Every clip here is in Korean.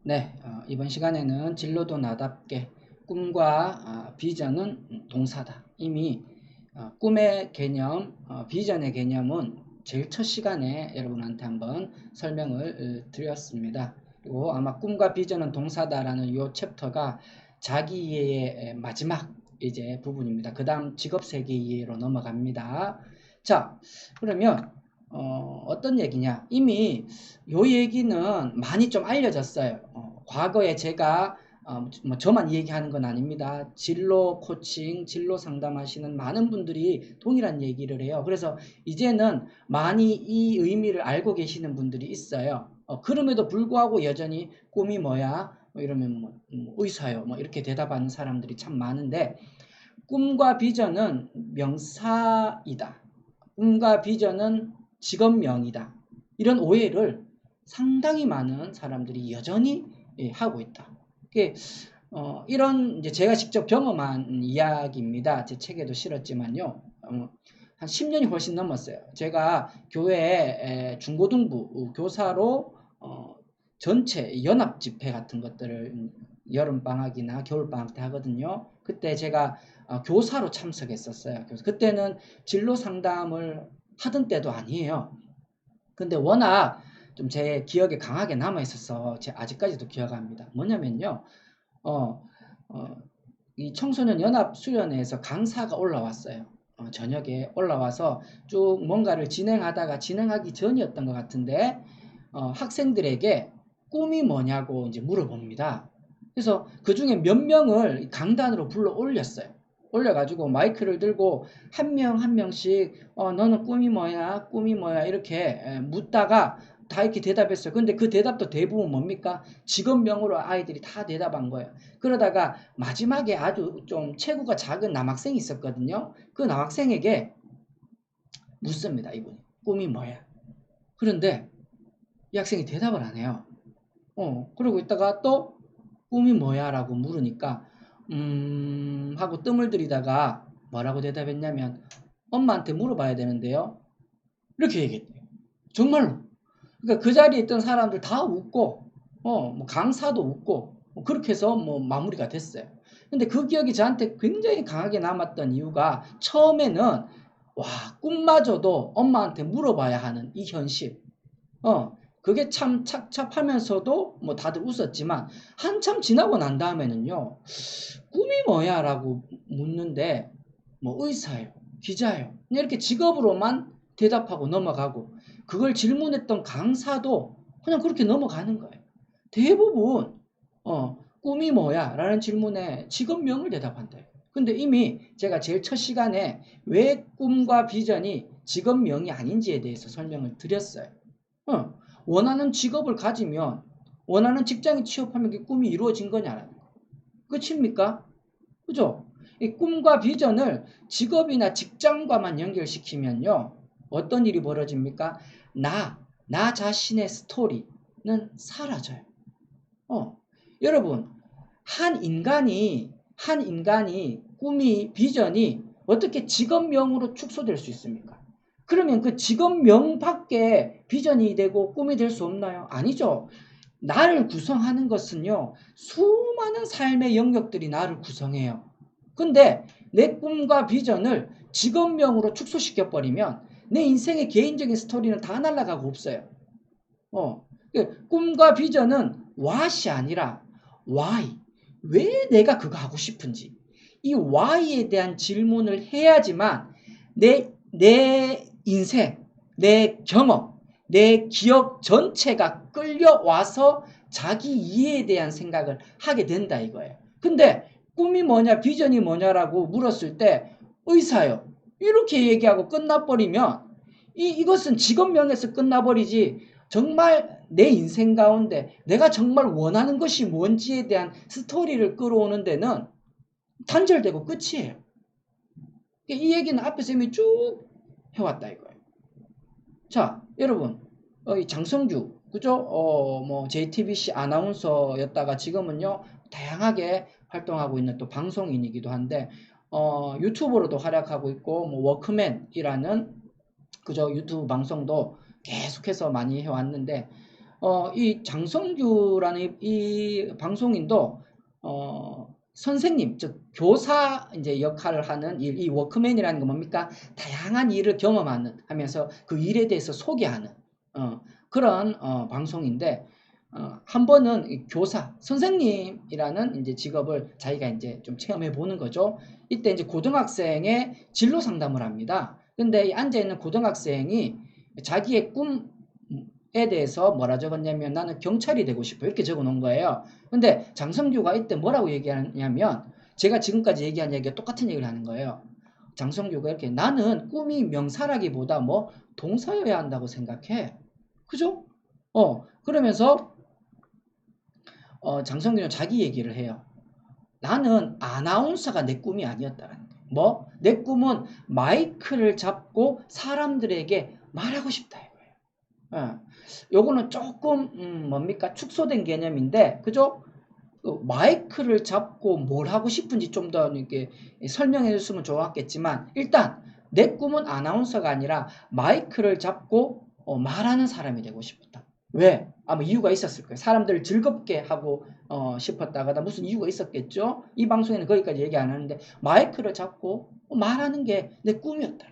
네, 이번 시간에는 진로도 나답게 꿈과 비전은 동사다. 이미 꿈의 개념, 비전의 개념은 제일 첫 시간에 여러분한테 한번 설명을 드렸습니다. 그리고 아마 꿈과 비전은 동사다라는 이 챕터가 자기 이해의 마지막 이제 부분입니다. 그 다음 직업 세계 이해로 넘어갑니다. 자, 그러면 어떤 얘기냐? 이미 요 얘기는 많이 좀 알려졌어요. 과거에 제가 뭐 저만 얘기하는 건 아닙니다. 진로 코칭, 진로 상담하시는 많은 분들이 동일한 얘기를 해요. 그래서 이제는 많이 이 의미를 알고 계시는 분들이 있어요. 그럼에도 불구하고 여전히 꿈이 뭐야? 뭐 이러면 의사요. 뭐 이렇게 대답하는 사람들이 참 많은데 꿈과 비전은 명사이다. 꿈과 비전은 직업명이다. 이런 오해를 상당히 많은 사람들이 여전히 하고 있다. 이런 이제 제가 직접 경험한 이야기입니다. 제 책에도 실었지만요. 한 10년이 훨씬 넘었어요. 제가 교회 중고등부 교사로 전체 연합 집회 같은 것들을 여름 방학이나 겨울 방학 때 하거든요. 그때 제가 교사로 참석했었어요. 그래서 그때는 진로 상담을 하던 때도 아니에요. 근데 워낙 좀 제 기억에 강하게 남아 있어서 제 아직까지도 기억합니다. 뭐냐면요. 어, 어, 이 청소년 연합 수련회에서 강사가 올라왔어요. 저녁에 올라와서 쭉 뭔가를 진행하기 전이었던 것 같은데 학생들에게 꿈이 뭐냐고 이제 물어봅니다. 그래서 그 중에 몇 명을 강단으로 불러 올렸어요. 올려가지고 마이크를 들고 한 명 한 명씩 너는 꿈이 뭐야? 꿈이 뭐야? 이렇게 묻다가 다 이렇게 대답했어요. 근데 그 대답도 대부분 뭡니까? 직업명으로 아이들이 다 대답한 거예요. 그러다가 마지막에 아주 좀 체구가 작은 남학생이 있었거든요. 그 남학생에게 묻습니다. 이분이. 꿈이 뭐야? 그런데 이 학생이 대답을 안 해요. 그러고 있다가 또 꿈이 뭐야? 라고 물으니까 하고 뜸을 들이다가 뭐라고 대답했냐면 엄마한테 물어봐야 되는데요. 이렇게 얘기했대요. 정말로. 그러니까 그 자리에 있던 사람들 다 웃고 뭐 강사도 웃고 뭐 그렇게 해서 뭐 마무리가 됐어요. 근데 그 기억이 저한테 굉장히 강하게 남았던 이유가 처음에는 와, 꿈마저도 엄마한테 물어봐야 하는 이 현실. 그게 참 착잡하면서도 뭐 다들 웃었지만 한참 지나고 난 다음에는요. 꿈이 뭐야? 라고 묻는데 뭐 의사예요. 기자예요. 그냥 이렇게 직업으로만 대답하고 넘어가고 그걸 질문했던 강사도 그냥 그렇게 넘어가는 거예요. 대부분 꿈이 뭐야? 라는 질문에 직업명을 대답한대요. 근데 이미 제가 제일 첫 시간에 왜 꿈과 비전이 직업명이 아닌지에 대해서 설명을 드렸어요. 원하는 직업을 가지면 원하는 직장에 취업하면 그 꿈이 이루어진 거냐라는 거. 끝입니까? 그죠? 이 꿈과 비전을 직업이나 직장과만 연결시키면요. 어떤 일이 벌어집니까? 나 자신의 스토리는 사라져요. 여러분, 한 인간이 꿈이, 비전이 어떻게 직업명으로 축소될 수 있습니까? 그러면 그 직업명밖에 비전이 되고 꿈이 될 수 없나요? 아니죠. 나를 구성하는 것은요, 수많은 삶의 영역들이 나를 구성해요. 근데 내 꿈과 비전을 직업명으로 축소시켜버리면 내 인생의 개인적인 스토리는 다 날아가고 없어요. 꿈과 비전은 what이 아니라 why. 왜 내가 그거 하고 싶은지. 이 why에 대한 질문을 해야지만 내 인생, 내 경험, 내 기억 전체가 끌려와서 자기 이해에 대한 생각을 하게 된다 이거예요. 근데 꿈이 뭐냐, 비전이 뭐냐라고 물었을 때 의사요. 이렇게 얘기하고 끝나버리면 이것은 직업명에서 끝나버리지 정말 내 인생 가운데 내가 정말 원하는 것이 뭔지에 대한 스토리를 끌어오는 데는 단절되고 끝이에요. 이 얘기는 앞에서 이미 쭉 해왔다 이거예요. 자, 여러분, 이 장성규, 그죠? 뭐 JTBC 아나운서였다가 지금은요 다양하게 활동하고 있는 또 방송인이기도 한데 유튜버로도 활약하고 있고 뭐 워크맨이라는 그저 유튜브 방송도 계속해서 많이 해왔는데 이 장성규라는 이 방송인도 선생님, 즉 교사 이제 역할을 하는 이 워크맨이라는 건 뭡니까? 다양한 일을 경험하는 하면서 그 일에 대해서 소개하는 그런 방송인데 한 번은 이 교사, 선생님이라는 이제 직업을 자기가 이제 좀 체험해 보는 거죠. 이때 이제 고등학생의 진로 상담을 합니다. 근데 이 앉아 있는 고등학생이 자기의 꿈에 대해서 뭐라 적었냐면 나는 경찰이 되고 싶어 이렇게 적어 놓은 거예요. 근데 장성규가 이때 뭐라고 얘기하냐면 제가 지금까지 얘기한 얘기가 똑같은 얘기를 하는 거예요. 장성규가 이렇게 나는 꿈이 명사라기보다 뭐 동사여야 한다고 생각해. 그죠? 그러면서 장성규는 자기 얘기를 해요. 나는 아나운서가 내 꿈이 아니었다라는 거예요. 뭐? 내 꿈은 마이크를 잡고 사람들에게 말하고 싶다 이거예요. 요거는 조금 뭡니까? 축소된 개념인데 그죠? 마이크를 잡고 뭘 하고 싶은지 좀 더 이렇게 설명해 줬으면 좋았겠지만 일단 내 꿈은 아나운서가 아니라 마이크를 잡고 말하는 사람이 되고 싶었다. 왜? 아마 이유가 있었을 거예요. 사람들을 즐겁게 하고 싶었다거나 무슨 이유가 있었겠죠. 이 방송에는 거기까지 얘기 안 하는데 마이크를 잡고 말하는 게 내 꿈이었다.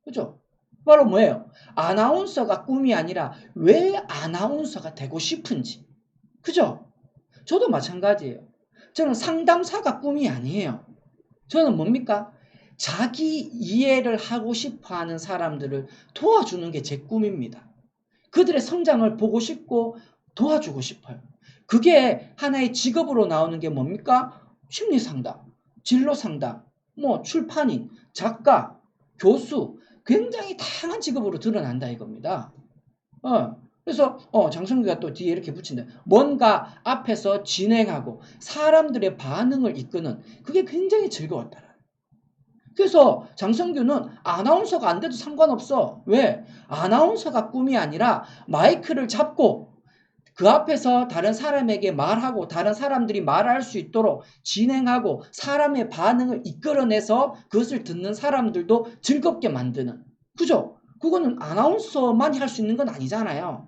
그죠? 바로 뭐예요? 아나운서가 꿈이 아니라 왜 아나운서가 되고 싶은지. 그죠? 저도 마찬가지예요. 저는 상담사가 꿈이 아니에요. 저는 뭡니까? 자기 이해를 하고 싶어 하는 사람들을 도와주는 게 제 꿈입니다. 그들의 성장을 보고 싶고 도와주고 싶어요. 그게 하나의 직업으로 나오는 게 뭡니까? 심리상담, 진로상담, 뭐 출판인, 작가, 교수, 굉장히 다양한 직업으로 드러난다 이겁니다. 그래서 장성규가 또 뒤에 이렇게 붙인다. 뭔가 앞에서 진행하고 사람들의 반응을 이끄는 그게 굉장히 즐거웠다. 그래서 장성규는 아나운서가 안 돼도 상관없어. 왜? 아나운서가 꿈이 아니라 마이크를 잡고 그 앞에서 다른 사람에게 말하고 다른 사람들이 말할 수 있도록 진행하고 사람의 반응을 이끌어내서 그것을 듣는 사람들도 즐겁게 만드는. 그죠? 그거는 아나운서만이 할 수 있는 건 아니잖아요.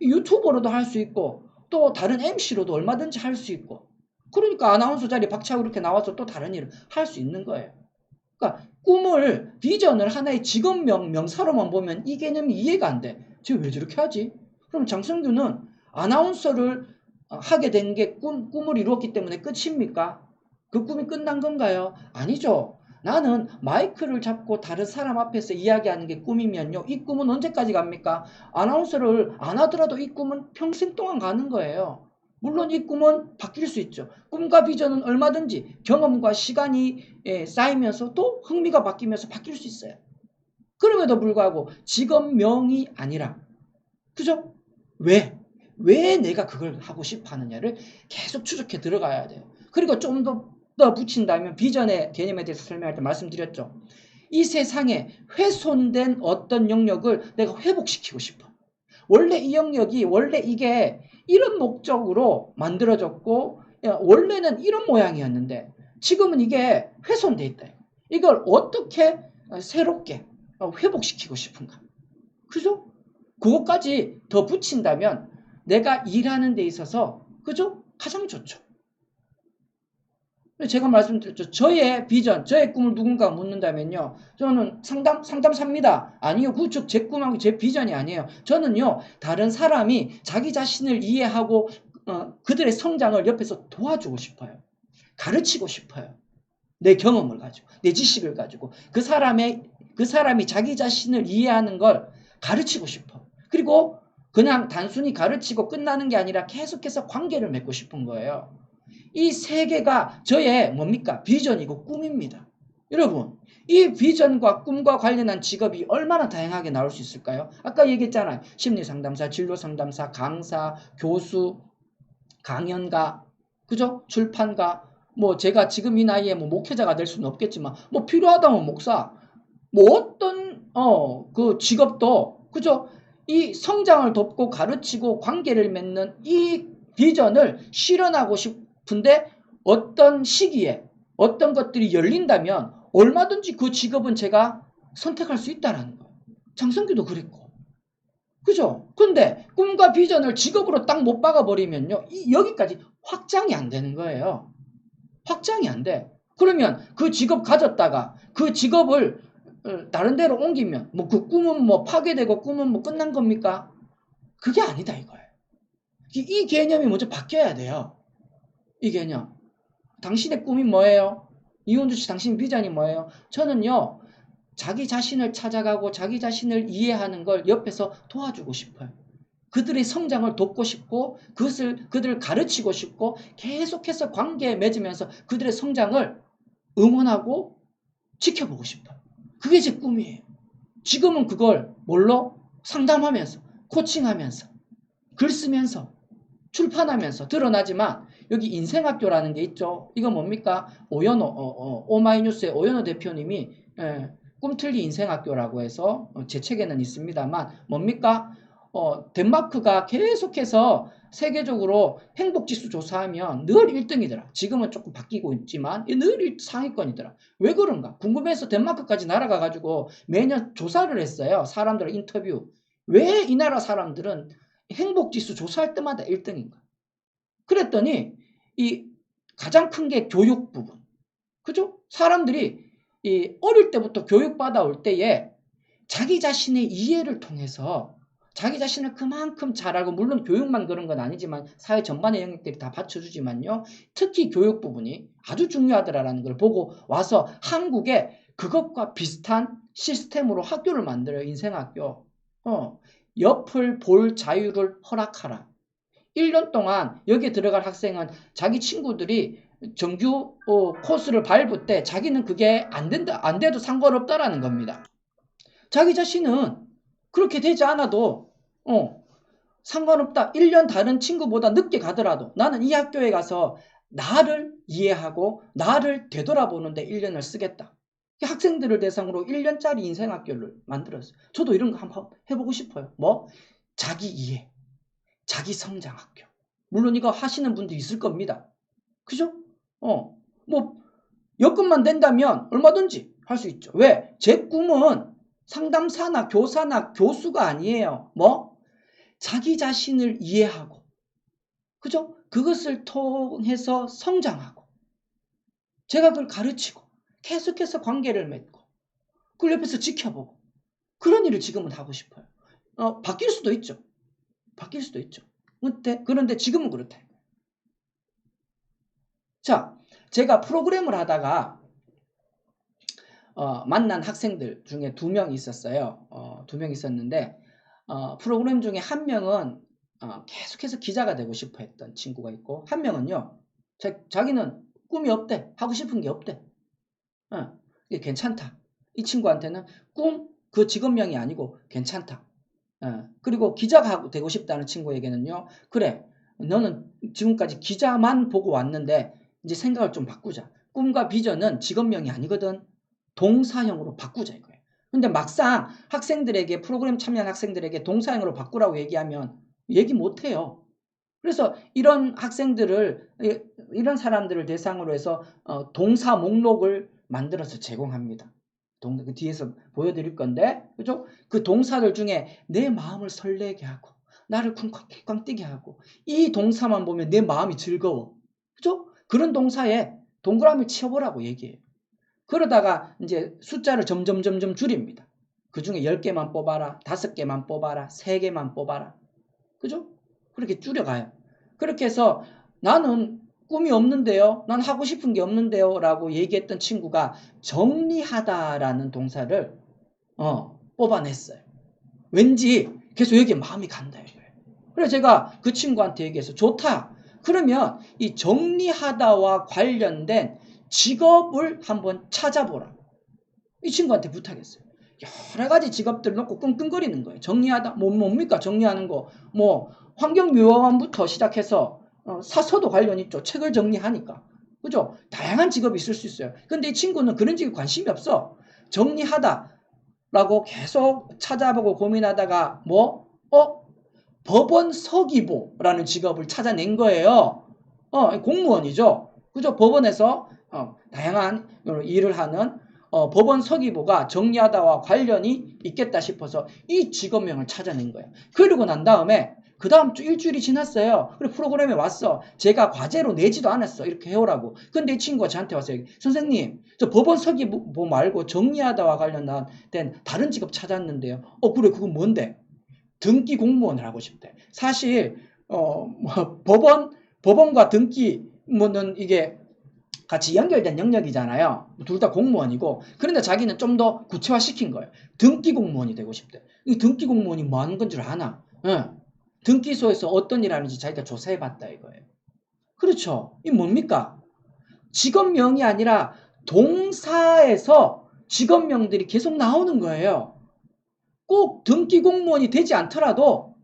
유튜버로도 할 수 있고 또 다른 MC로도 얼마든지 할 수 있고 그러니까 아나운서 자리에 박차고 이렇게 나와서 또 다른 일을 할 수 있는 거예요. 그러니까 꿈을 비전을 하나의 직업명 명사로만 보면 이 개념이 이해가 안 돼. 쟤 왜 저렇게 하지? 그럼 장성규는 아나운서를 하게 된 게 꿈을 이루었기 때문에 끝입니까? 그 꿈이 끝난 건가요? 아니죠. 나는 마이크를 잡고 다른 사람 앞에서 이야기하는 게 꿈이면요. 이 꿈은 언제까지 갑니까? 아나운서를 안 하더라도 이 꿈은 평생 동안 가는 거예요. 물론 이 꿈은 바뀔 수 있죠. 꿈과 비전은 얼마든지 경험과 시간이 쌓이면서 또 흥미가 바뀌면서 바뀔 수 있어요. 그럼에도 불구하고 직업명이 아니라 그죠? 왜 내가 그걸 하고 싶어 하느냐를 계속 추적해 들어가야 돼요. 그리고 좀 더 붙인다면 비전의 개념에 대해서 설명할 때 말씀드렸죠. 이 세상에 훼손된 어떤 영역을 내가 회복시키고 싶어. 원래 이 영역이 원래 이게 이런 목적으로 만들어졌고 원래는 이런 모양이었는데 지금은 이게 훼손돼 있다. 이걸 어떻게 새롭게 회복시키고 싶은가. 그죠? 그것까지 더 붙인다면 내가 일하는 데 있어서 그죠? 가장 좋죠. 제가 말씀드렸죠. 저의 비전, 저의 꿈을 누군가 묻는다면요. 저는 상담사입니다. 아니요. 그쪽 제 꿈하고 제 비전이 아니에요. 저는요. 다른 사람이 자기 자신을 이해하고 그들의 성장을 옆에서 도와주고 싶어요. 가르치고 싶어요. 내 경험을 가지고, 내 지식을 가지고 그 사람이 자기 자신을 이해하는 걸 가르치고 싶어. 그리고 그냥 단순히 가르치고 끝나는 게 아니라 계속해서 관계를 맺고 싶은 거예요. 이 세 개가 저의 뭡니까? 비전이고 꿈입니다. 여러분, 이 비전과 꿈과 관련한 직업이 얼마나 다양하게 나올 수 있을까요? 아까 얘기했잖아요. 심리상담사, 진로상담사, 강사, 교수, 강연가, 그죠? 출판가, 뭐 제가 지금 이 나이에 뭐 목회자가 될 수는 없겠지만 뭐 필요하다면 목사, 뭐 어떤 그 직업도 그죠? 이 성장을 돕고 가르치고 관계를 맺는 이 비전을 실현하고 싶은데 어떤 시기에 어떤 것들이 열린다면 얼마든지 그 직업은 제가 선택할 수 있다는 거예요. 장성규도 그랬고. 그죠? 근데 꿈과 비전을 직업으로 딱 못 박아버리면요. 여기까지 확장이 안 되는 거예요. 확장이 안 돼. 그러면 그 직업 가졌다가 그 직업을 다른 데로 옮기면 뭐 그 꿈은 뭐 파괴되고 꿈은 뭐 끝난 겁니까? 그게 아니다 이거예요. 이 개념이 먼저 바뀌어야 돼요. 이 개념. 당신의 꿈이 뭐예요? 이원주 씨 당신 비전이 뭐예요? 저는요. 자기 자신을 찾아가고 자기 자신을 이해하는 걸 옆에서 도와주고 싶어요. 그들의 성장을 돕고 싶고 그들을 가르치고 싶고 계속해서 관계에 맺으면서 그들의 성장을 응원하고 지켜보고 싶어요. 그게 제 꿈이에요. 지금은 그걸 뭘로? 상담하면서 코칭하면서 글 쓰면서 출판하면서 드러나지만 여기 인생학교라는 게 있죠. 이거 뭡니까? 오마이뉴스의 오연호 대표님이 꿈틀리 인생학교라고 해서 제 책에는 있습니다만 뭡니까? 덴마크가 계속해서 세계적으로 행복지수 조사하면 늘 1등이더라. 지금은 조금 바뀌고 있지만 늘 상위권이더라. 왜 그런가? 궁금해서 덴마크까지 날아가가지고 매년 조사를 했어요. 사람들 인터뷰. 왜 이 나라 사람들은 행복지수 조사할 때마다 1등인가? 그랬더니 이 가장 큰 게 교육 부분. 그죠? 사람들이 이 어릴 때부터 교육받아 올 때에 자기 자신의 이해를 통해서 자기 자신을 그만큼 잘 알고 물론 교육만 그런 건 아니지만 사회 전반의 영역들이 다 받쳐주지만요. 특히 교육 부분이 아주 중요하더라라는 걸 보고 와서 한국에 그것과 비슷한 시스템으로 학교를 만들어요. 인생학교. 옆을 볼 자유를 허락하라. 1년 동안 여기에 들어갈 학생은 자기 친구들이 정규 코스를 밟을 때 자기는 그게 안 된다, 안 돼도 상관없다라는 겁니다. 자기 자신은 그렇게 되지 않아도 상관없다. 1년 다른 친구보다 늦게 가더라도 나는 이 학교에 가서 나를 이해하고 나를 되돌아보는데 1년을 쓰겠다. 학생들을 대상으로 1년짜리 인생학교를 만들었어요. 저도 이런 거 한번 해보고 싶어요. 뭐? 자기 이해, 자기 성장학교. 물론 이거 하시는 분도 있을 겁니다. 그죠? 뭐 여건만 된다면 얼마든지 할 수 있죠. 왜? 제 꿈은 상담사나 교사나 교수가 아니에요. 뭐? 자기 자신을 이해하고, 그죠? 그것을 통해서 성장하고, 제가 그걸 가르치고, 계속해서 관계를 맺고, 그걸 옆에서 지켜보고, 그런 일을 지금은 하고 싶어요. 바뀔 수도 있죠. 바뀔 수도 있죠. 그런데 지금은 그렇다. 자, 제가 프로그램을 하다가 만난 학생들 중에 2명 있었어요. 2명 있었는데 프로그램 중에 한 명은 계속해서 기자가 되고 싶어 했던 친구가 있고 한 명은요. 자기는 꿈이 없대. 하고 싶은 게 없대. 이게 괜찮다. 이 친구한테는 그 직업명이 아니고 괜찮다. 그리고 기자가 되고 싶다는 친구에게는요. 그래. 너는 지금까지 기자만 보고 왔는데 이제 생각을 좀 바꾸자. 꿈과 비전은 직업명이 아니거든. 동사형으로 바꾸자 이거예요. 근데 막상 학생들에게 프로그램 참여한 학생들에게 동사형으로 바꾸라고 얘기하면 얘기 못해요. 그래서 이런 학생들을 이런 사람들을 대상으로 해서 동사 목록을 만들어서 제공합니다. 그 뒤에서 보여드릴 건데 그죠? 그 동사들 중에 내 마음을 설레게 하고 나를 쿵쾅쿵쾅 뛰게 하고 이 동사만 보면 내 마음이 즐거워. 그죠? 그런 동사에 동그라미 치워보라고 얘기해요. 그러다가 이제 숫자를 점점 줄입니다. 그 중에 10개만 뽑아라, 5개만 뽑아라, 3개만 뽑아라. 그죠? 그렇게 줄여가요. 그렇게 해서 나는 꿈이 없는데요. 난 하고 싶은 게 없는데요. 라고 얘기했던 친구가 정리하다라는 동사를 뽑아냈어요. 왠지 계속 여기에 마음이 간다. 그래서 제가 그 친구한테 얘기해서 좋다. 그러면 이 정리하다와 관련된 직업을 한번 찾아보라. 이 친구한테 부탁했어요. 여러 가지 직업들 놓고 끙끙거리는 거예요. 정리하다. 뭡니까? 정리하는 거. 뭐 환경미화원부터 시작해서 사서도 관련 있죠. 책을 정리하니까. 그죠? 다양한 직업이 있을 수 있어요. 근데 이 친구는 그런 직업에 관심이 없어. 정리하다라고 계속 찾아보고 고민하다가 법원 서기보라는 직업을 찾아낸 거예요. 공무원이죠. 그죠? 법원에서 다양한 일을 하는 법원 서기부가 정리하다와 관련이 있겠다 싶어서 이 직업명을 찾아낸 거예요. 그러고 난 다음에 그 다음 주 일주일이 지났어요. 그리고 프로그램에 왔어. 제가 과제로 내지도 않았어. 이렇게 해오라고. 근데 이 친구가 저한테 왔어요. 선생님, 저 법원 서기부 말고 정리하다와 관련된 다른 직업 찾았는데요. 그래, 그건 뭔데? 등기 공무원을 하고 싶대. 사실 뭐 법원과 등기는 이게 같이 연결된 영역이잖아요. 둘 다 공무원이고. 그런데 자기는 좀 더 구체화시킨 거예요. 등기 공무원이 되고 싶대. 이 등기 공무원이 뭐 하는 건 줄 아나? 등기소에서 어떤 일 하는지 자기가 조사해봤다 이거예요. 그렇죠. 이 뭡니까? 직업명이 아니라 동사에서 직업명들이 계속 나오는 거예요. 꼭 등기 공무원이 되지 않더라도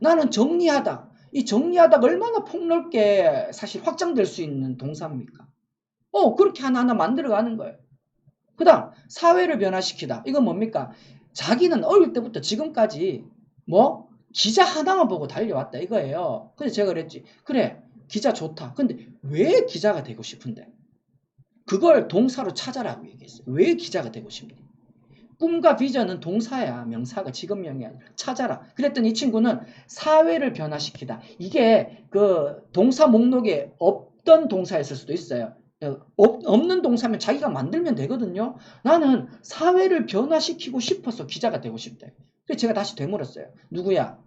나는 정리하다. 이 정리하다가 얼마나 폭넓게 사실 확장될 수 있는 동사입니까? 그렇게 하나하나 만들어가는 거예요. 그 다음 사회를 변화시키다. 이건 뭡니까? 자기는 어릴 때부터 지금까지 기자 하나만 보고 달려왔다 이거예요. 그래서 제가 그랬지. 그래, 기자 좋다. 근데 왜 기자가 되고 싶은데? 그걸 동사로 찾아라고 얘기했어요. 왜 기자가 되고 싶니? 꿈과 비전은 동사야. 명사가 직업명이 아니라 찾아라. 그랬더니 이 친구는 사회를 변화시키다. 이게 그 동사 목록에 없던 동사였을 수도 있어요. 없는 동사면 자기가 만들면 되거든요. 나는 사회를 변화시키고 싶어서 기자가 되고 싶대. 그래서 제가 다시 되물었어요. 누구야?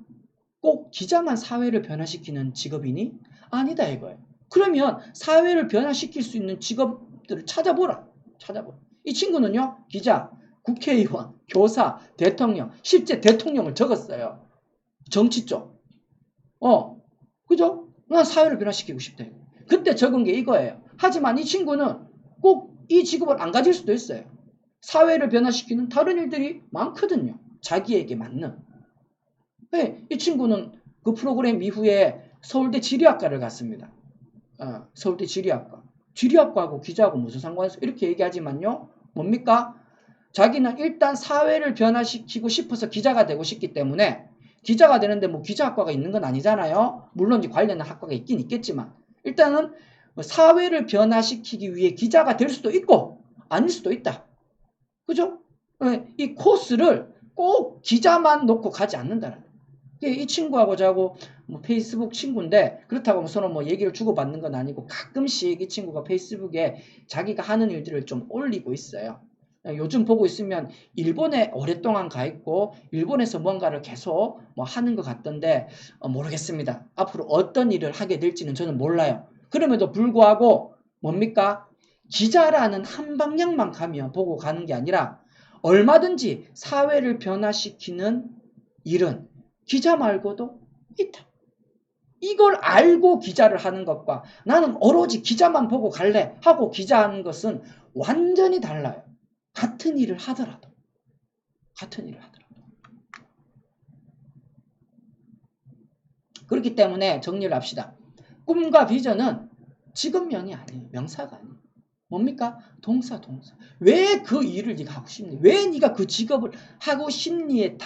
꼭 기자만 사회를 변화시키는 직업이니? 아니다 이거예요. 그러면 사회를 변화시킬 수 있는 직업들을 찾아보라. 이 친구는요. 기자, 국회의원, 교사, 대통령, 실제 대통령을 적었어요. 정치 쪽. 그죠? 난 사회를 변화시키고 싶대. 그때 적은 게 이거예요. 하지만 이 친구는 꼭 이 직업을 안 가질 수도 있어요. 사회를 변화시키는 다른 일들이 많거든요. 자기에게 맞는. 네, 이 친구는 그 프로그램 이후에 서울대 지리학과를 갔습니다. 서울대 지리학과. 지리학과하고 기자하고 무슨 상관이 있어? 이렇게 얘기하지만요. 뭡니까? 자기는 일단 사회를 변화시키고 싶어서 기자가 되고 싶기 때문에 기자가 되는데 뭐 기자학과가 있는 건 아니잖아요. 물론 이제 관련된 학과가 있긴 있겠지만 일단은 사회를 변화시키기 위해 기자가 될 수도 있고 아닐 수도 있다. 그죠? 이 코스를 꼭 기자만 놓고 가지 않는다는 거예요. 이 친구하고 저하고 뭐 페이스북 친구인데 그렇다고 뭐 서로 뭐 얘기를 주고받는 건 아니고 가끔씩 이 친구가 페이스북에 자기가 하는 일들을 좀 올리고 있어요. 요즘 보고 있으면 일본에 오랫동안 가 있고 일본에서 뭔가를 계속 뭐 하는 것 같던데 모르겠습니다. 앞으로 어떤 일을 하게 될지는 저는 몰라요. 그럼에도 불구하고 뭡니까? 기자라는 한 방향만 가면 보고 가는 게 아니라 얼마든지 사회를 변화시키는 일은 기자 말고도 있다. 이걸 알고 기자를 하는 것과 나는 오로지 기자만 보고 갈래 하고 기자하는 것은 완전히 달라요. 같은 일을 하더라도. 그렇기 때문에 정리를 합시다. 꿈과 비전은 직업명이 아니에요. 명사가 아니에요. 뭡니까? 동사. 왜 그 일을 네가 하고 싶니? 왜 네가 그 직업을 하고 싶니의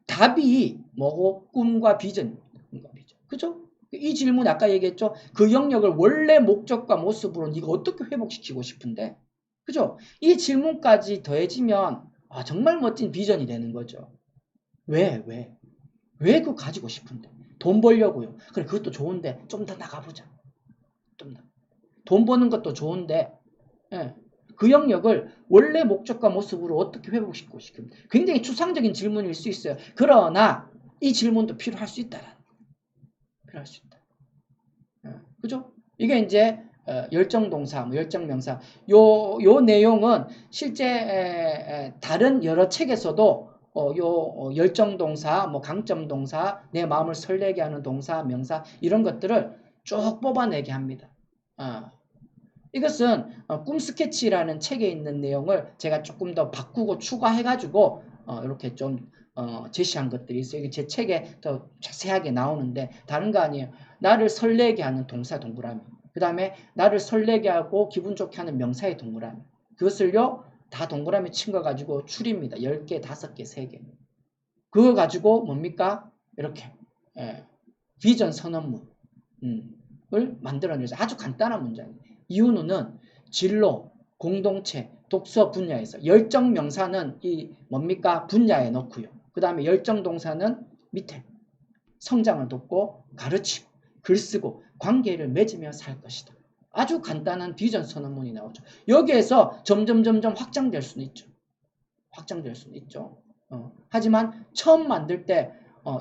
답이 뭐고? 꿈과 비전. 그죠? 이 질문 아까 얘기했죠? 그 영역을 원래 목적과 모습으로 네가 어떻게 회복시키고 싶은데? 그죠? 이 질문까지 더해지면 정말 멋진 비전이 되는 거죠. 왜 그거 가지고 싶은데? 돈 벌려고요. 그래, 그것도 좋은데 좀 더 나가보자. 돈 버는 것도 좋은데 그 영역을 원래 목적과 모습으로 어떻게 회복시키고 싶은데? 굉장히 추상적인 질문일 수 있어요. 그러나 이 질문도 필요할 수 있다. 그죠? 이게 이제 열정동사, 열정명사. 요 내용은 실제 다른 여러 책에서도 열정동사, 강점동사, 내 마음을 설레게 하는 동사, 명사 이런 것들을 쭉 뽑아내게 합니다. 이것은 꿈 스케치라는 책에 있는 내용을 제가 조금 더 바꾸고 추가해가지고 이렇게 좀 제시한 것들이 있어요. 이게 제 책에 더 자세하게 나오는데 다른 거 아니에요. 나를 설레게 하는 동사 동그라미. 그 다음에 나를 설레게 하고 기분 좋게 하는 명사의 동그라미. 그것을요 다 동그라미 친 거 가지고 줄입니다. 10개, 5개, 3개. 그거 가지고 뭡니까? 이렇게 비전 선언문을 만들어내서 아주 간단한 문장이에요. 이윤우는 진로, 공동체, 독서 분야에서 열정 명사는 이 뭡니까? 분야에 넣고요. 그 다음에 열정 동사는 밑에 성장을 돕고 가르치고 글쓰고 관계를 맺으며 살 것이다. 아주 간단한 비전 선언문이 나오죠. 여기에서 점점 확장될 수는 있죠. 확장될 수는 있죠. 하지만 처음 만들 때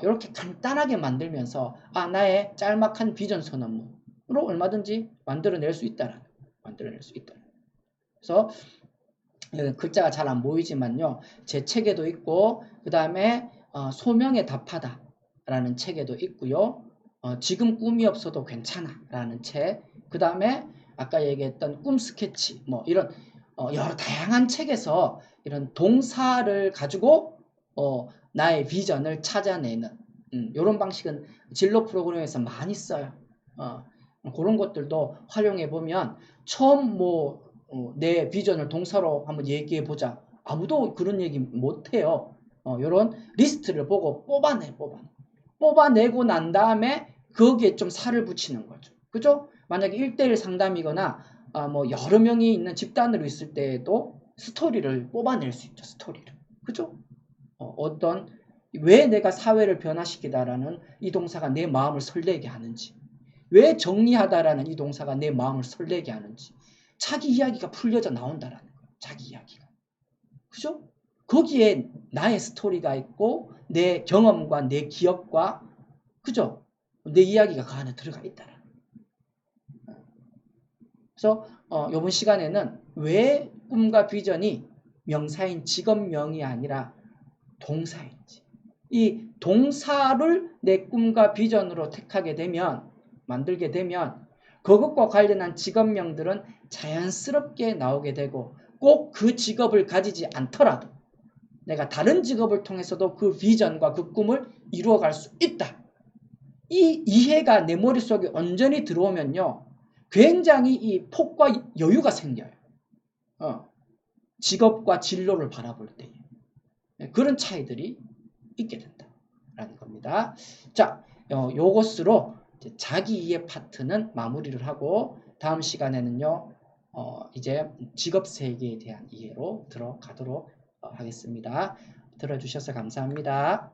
이렇게 간단하게 만들면서 나의 짤막한 비전 선언문으로 얼마든지 만들어낼 수 있다라는 만들어낼 수 있다. 그래서 글자가 잘 안 보이지만요. 제 책에도 있고 그 다음에 소명에 답하다 라는 책에도 있고요. 지금 꿈이 없어도 괜찮아 라는 책, 그 다음에 아까 얘기했던 꿈 스케치 뭐 이런 여러 다양한 책에서 이런 동사를 가지고 나의 비전을 찾아내는 이런 방식은 진로 프로그램에서 많이 써요. 그런 것들도 활용해 보면 처음 내 비전을 동사로 한번 얘기해 보자. 아무도 그런 얘기 못 해요. 이런 리스트를 보고 뽑아내고 난 다음에 거기에 좀 살을 붙이는 거죠. 그죠? 만약에 1대1 상담이거나 뭐 여러 명이 있는 집단으로 있을 때에도 스토리를 뽑아낼 수 있죠. 스토리를. 그죠? 왜 내가 사회를 변화시키다라는 이 동사가 내 마음을 설레게 하는지, 왜 정리하다라는 이 동사가 내 마음을 설레게 하는지, 자기 이야기가 풀려져 나온다라는 거예요. 자기 이야기가. 그죠? 거기에 나의 스토리가 있고 내 경험과 내 기억과 그죠? 내 이야기가 그 안에 들어가 있다라는 거예요. 그래서 이번 시간에는 왜 꿈과 비전이 명사인 직업명이 아니라 동사인지, 이 동사를 내 꿈과 비전으로 택하게 되면, 만들게 되면 그것과 관련한 직업명들은 자연스럽게 나오게 되고 꼭 그 직업을 가지지 않더라도 내가 다른 직업을 통해서도 그 비전과 그 꿈을 이루어갈 수 있다. 이 이해가 내 머릿속에 온전히 들어오면요. 굉장히 이 폭과 여유가 생겨요. 직업과 진로를 바라볼 때. 그런 차이들이 있게 된다라는 겁니다. 자, 요것으로 자기 이해 파트는 마무리를 하고 다음 시간에는요. 이제 직업 세계에 대한 이해로 들어가도록 하겠습니다. 들어주셔서 감사합니다.